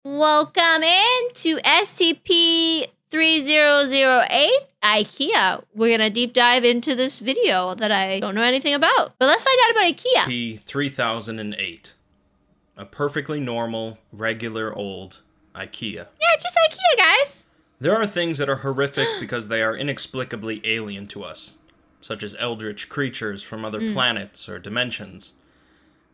Welcome in to SCP-3008 IKEA. We're gonna deep dive into this video that I don't know anything about. But let's find out about IKEA. SCP-3008. A perfectly normal, regular old IKEA. Yeah, just IKEA, guys. There are things that are horrific because they are inexplicably alien to us, such as eldritch creatures from other planets or dimensions.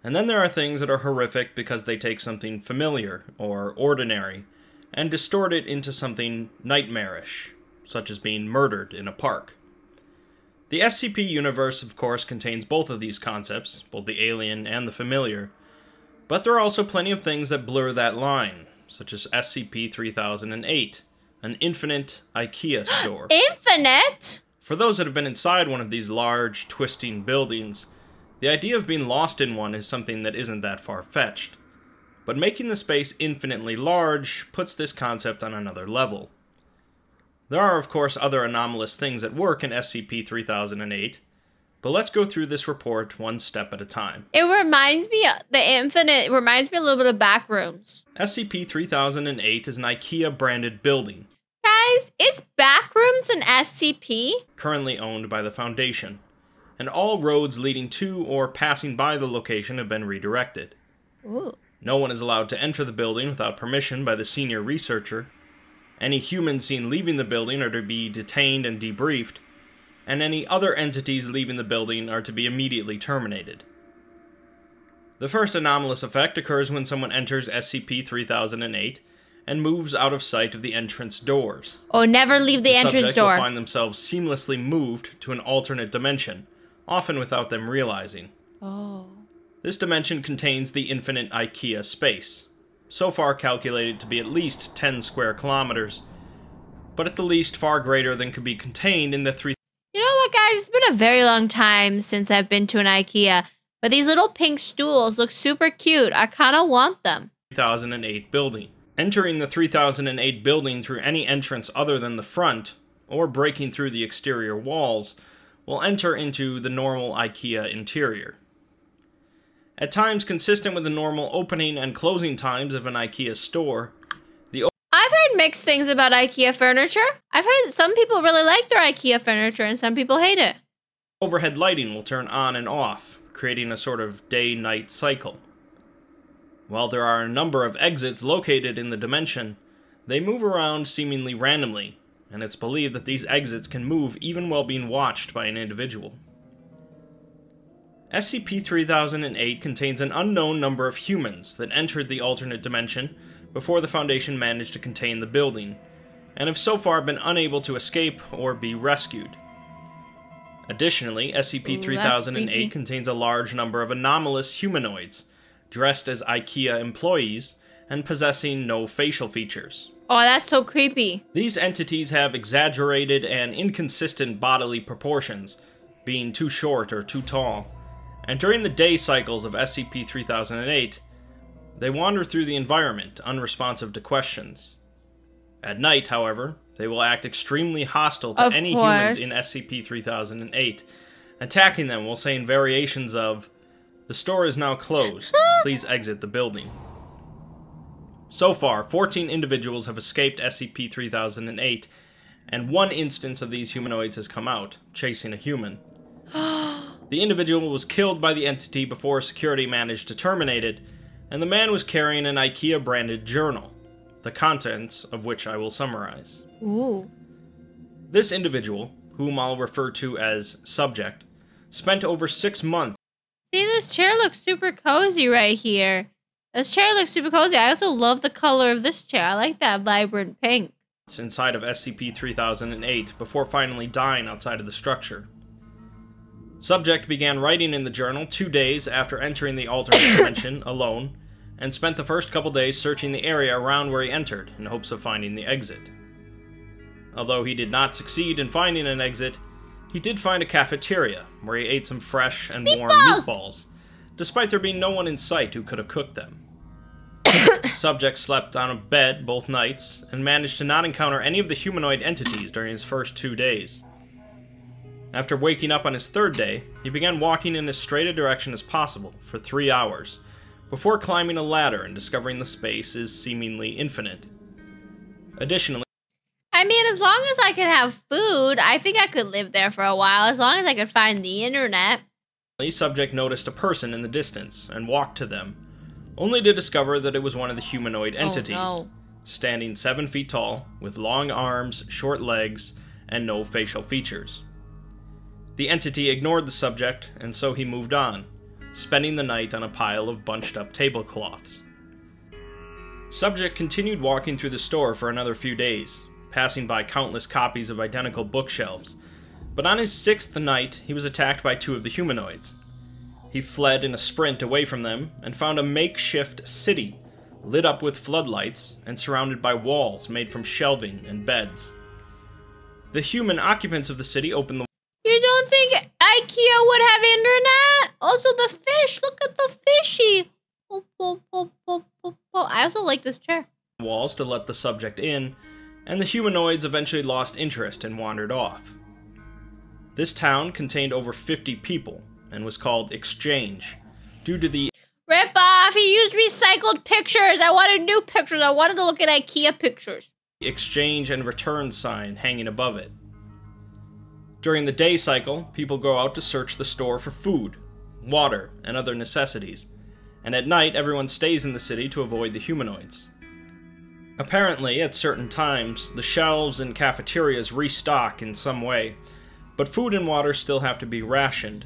And then there are things that are horrific because they take something familiar or ordinary and distort it into something nightmarish, such as being murdered in a park. The SCP universe, of course, contains both of these concepts, both the alien and the familiar, but there are also plenty of things that blur that line, such as SCP-3008, an Infinite IKEA store. Infinite? For those that have been inside one of these large, twisting buildings, the idea of being lost in one is something that isn't that far-fetched. But making the space infinitely large puts this concept on another level. There are, of course, other anomalous things at work in SCP-3008, but let's go through this report one step at a time. It reminds me, the Infinite reminds me a little bit of Backrooms. SCP-3008 is an IKEA-branded building. Guys, is Backrooms an SCP? Currently owned by the Foundation, and all roads leading to or passing by the location have been redirected. Ooh. No one is allowed to enter the building without permission by the senior researcher. Any humans seen leaving the building are to be detained and debriefed, and any other entities leaving the building are to be immediately terminated. The first anomalous effect occurs when someone enters SCP-3008 and moves out of sight of the entrance doors. Oh, never leave the entrance subject door. will find themselves seamlessly moved to an alternate dimension, often without them realizing. Oh. This dimension contains the Infinite IKEA space, so far calculated to be at least 10 square kilometers, but at the least far greater than could be contained in the You know what, guys? It's been a very long time since I've been to an IKEA, but these little pink stools look super cute. I kind of want them. 3008 building. Entering the 3008 building through any entrance other than the front, or breaking through the exterior walls, will enter into the normal IKEA interior. At times consistent with the normal opening and closing times of an IKEA store, I've heard mixed things about IKEA furniture. I've heard some people really like their IKEA furniture and some people hate it. overhead lighting will turn on and off, creating a sort of day-night cycle. While there are a number of exits located in the dimension, they move around seemingly randomly, and it's believed that these exits can move even while being watched by an individual. SCP-3008 contains an unknown number of humans that entered the alternate dimension before the Foundation managed to contain the building, and have so far been unable to escape or be rescued. Additionally, SCP-3008 contains a large number of anomalous humanoids, dressed as IKEA employees, and possessing no facial features. Oh, that's so creepy. These entities have exaggerated and inconsistent bodily proportions, being too short or too tall, and during the day cycles of SCP-3008, they wander through the environment, unresponsive to questions. At night, however, they will act extremely hostile to any humans in SCP-3008, attacking them while saying variations of, "The store is now closed. Please exit the building." So far, 14 individuals have escaped SCP-3008, and one instance of these humanoids has come out, chasing a human. The individual was killed by the entity before security managed to terminate it, and the man was carrying an IKEA-branded journal, the contents of which I will summarize. Ooh. This individual, whom I'll refer to as Subject, spent over 6 months. See, this chair looks super cozy right here. This chair looks super cozy. I also love the color of this chair. I like that vibrant pink. Inside of SCP-3008 before finally dying outside of the structure. Subject began writing in the journal 2 days after entering the alternate dimension alone, and spent the first couple days searching the area around where he entered in hopes of finding the exit. Although he did not succeed in finding an exit, he did find a cafeteria where he ate some fresh and warm meatballs, despite there being no one in sight who could have cooked them. Subject slept on a bed both nights, and managed to not encounter any of the humanoid entities during his first 2 days. After waking up on his 3rd day, he began walking in as straight a direction as possible for 3 hours, before climbing a ladder and discovering the space is seemingly infinite. Additionally, I mean, as long as I can have food, I think I could live there for a while, as long as I could find the internet. Subject noticed a person in the distance and walked to them, only to discover that it was one of the humanoid entities, standing 7 feet tall, with long arms, short legs, and no facial features. The entity ignored the subject, and so he moved on, spending the night on a pile of bunched-up tablecloths. Subject continued walking through the store for another few days, passing by countless copies of identical bookshelves, but on his 6th night, he was attacked by 2 of the humanoids. He fled in a sprint away from them and found a makeshift city, lit up with floodlights and surrounded by walls made from shelving and beds. The human occupants of the city opened the... You don't think IKEA would have internet? Also the fish, look at the fishy. I also like this chair. ...walls to let the subject in, and the humanoids eventually lost interest and wandered off. This town contained over 50 people and was called Exchange, due to the... Rip off! He used recycled pictures! I wanted new pictures! I wanted to look at IKEA pictures! exchange and return sign hanging above it. During the day cycle, people go out to search the store for food, water, and other necessities, and at night everyone stays in the city to avoid the humanoids. Apparently, at certain times, the shelves and cafeterias restock in some way, but food and water still have to be rationed.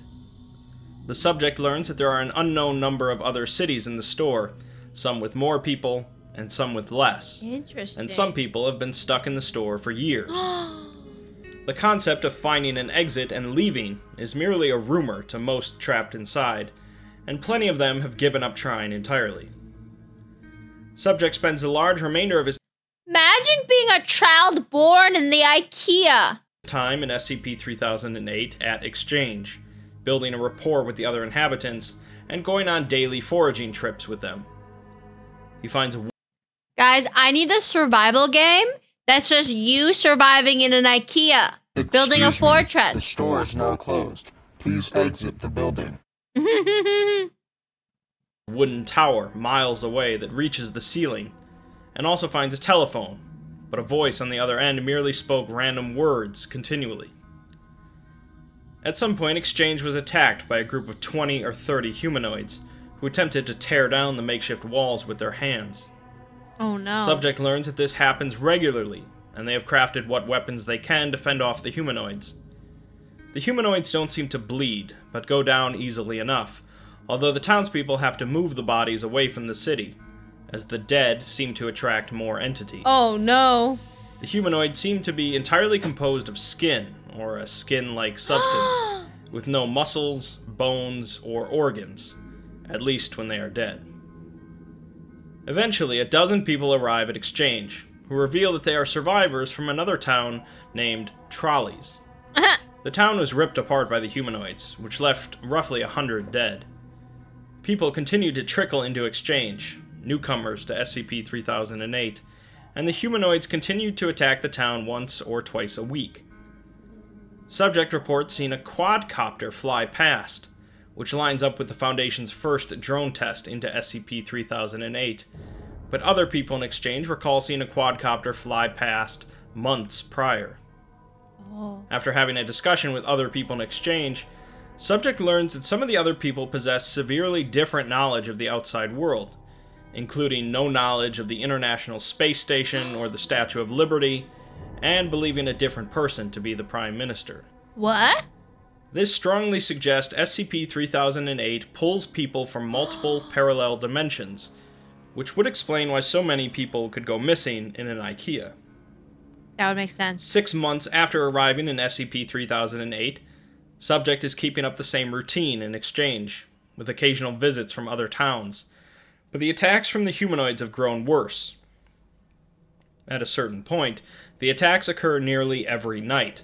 The subject learns that there are an unknown number of other cities in the store, some with more people, and some with less. Interesting. And some people have been stuck in the store for years. The concept of finding an exit and leaving is merely a rumor to most trapped inside, and plenty of them have given up trying entirely. Subject spends a large remainder of his... Imagine being a child born in the IKEA! ...time in SCP-3008 at Exchange, building a rapport with the other inhabitants, and going on daily foraging trips with them. He finds a... Guys, I need a survival game that's just you surviving in an IKEA, building a fortress. The store is now closed. Please exit the building. wooden tower miles away that reaches the ceiling, and also finds a telephone, but a voice on the other end merely spoke random words continually. At some point, Exchange was attacked by a group of 20 or 30 humanoids, who attempted to tear down the makeshift walls with their hands. Oh no. Subject learns that this happens regularly, and they have crafted what weapons they can to fend off the humanoids. The humanoids don't seem to bleed, but go down easily enough, although the townspeople have to move the bodies away from the city, as the dead seem to attract more entities. Oh no. The humanoids seem to be entirely composed of skin, or a skin-like substance, with no muscles, bones, or organs, at least when they are dead. Eventually, a dozen people arrive at Exchange, who reveal that they are survivors from another town named Trolleys. The town was ripped apart by the humanoids, which left roughly 100 dead. People continued to trickle into Exchange, newcomers to SCP-3008, and the humanoids continued to attack the town once or twice a week. Subject reports seeing a quadcopter fly past, which lines up with the Foundation's first drone test into SCP-3008, but other people in Exchange recall seeing a quadcopter fly past months prior. Oh. After having a discussion with other people in Exchange, Subject learns that some of the other people possess severely different knowledge of the outside world, including no knowledge of the International Space Station or the Statue of Liberty, and believing a different person to be the Prime Minister. What? This strongly suggests SCP-3008 pulls people from multiple parallel dimensions, which would explain why so many people could go missing in an IKEA. That would make sense. 6 months after arriving in SCP-3008, Subject is keeping up the same routine in Exchange, with occasional visits from other towns, but the attacks from the humanoids have grown worse. At a certain point, the attacks occur nearly every night,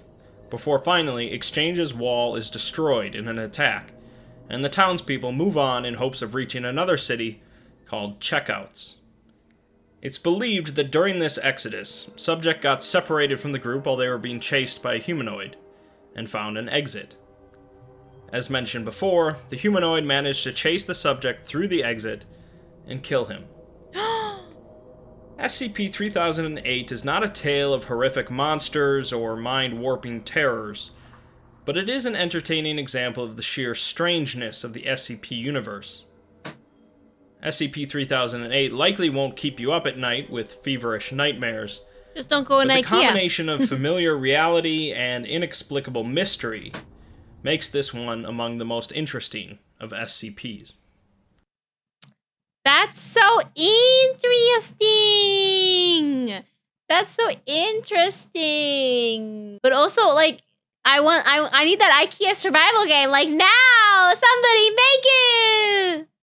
before finally Exchange's wall is destroyed in an attack, and the townspeople move on in hopes of reaching another city called Checkouts. It's believed that during this exodus, Subject got separated from the group while they were being chased by a humanoid, and found an exit. As mentioned before, the humanoid managed to chase the Subject through the exit, and kill him. SCP-3008 is not a tale of horrific monsters or mind-warping terrors, but it is an entertaining example of the sheer strangeness of the SCP universe. SCP-3008 likely won't keep you up at night with feverish nightmares. Just don't go in The IKEA. combination of familiar reality and inexplicable mystery makes this one among the most interesting of SCPs. That's so interesting. That's so interesting. But also, like, I need that IKEA survival game. Like, now! Somebody make it!